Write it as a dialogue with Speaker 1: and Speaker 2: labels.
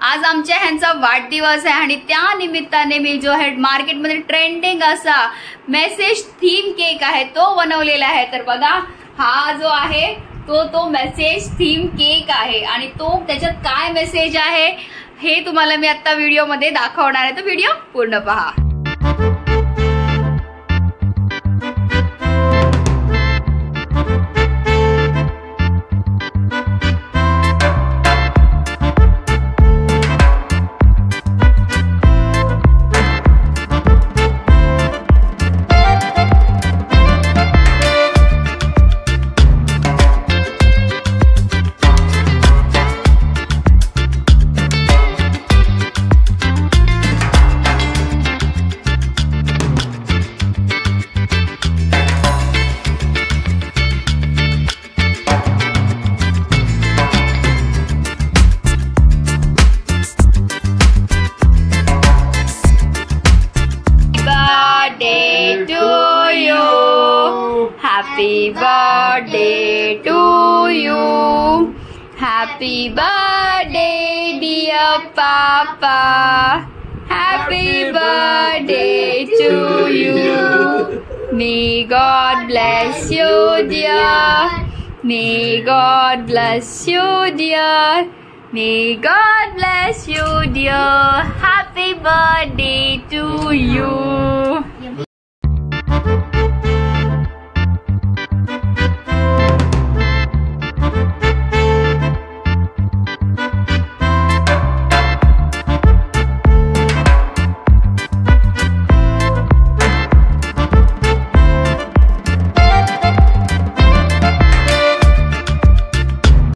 Speaker 1: आज आमच्या ह्यांचा वाढदिवस आहे आणि त्या निमित्ताने मी जो आहे मार्केटमध्ये ट्रेंडिंग असा मेसेज थीम केक आहे तो बनवलेला आहे। तर बघा हा जो आहे तो मेसेज थीम केक आहे आणि तो त्याच्यात काय मेसेज आहे हे तुम्हाला मी आता व्हिडिओ मध्ये दाखवणार आहे, तो व्हिडिओ पूर्ण पहा। Happy birthday to you. Happy birthday dear Papa. Happy birthday to you. May God bless you dear. May God bless you dear. May God bless you dear. Happy birthday to you.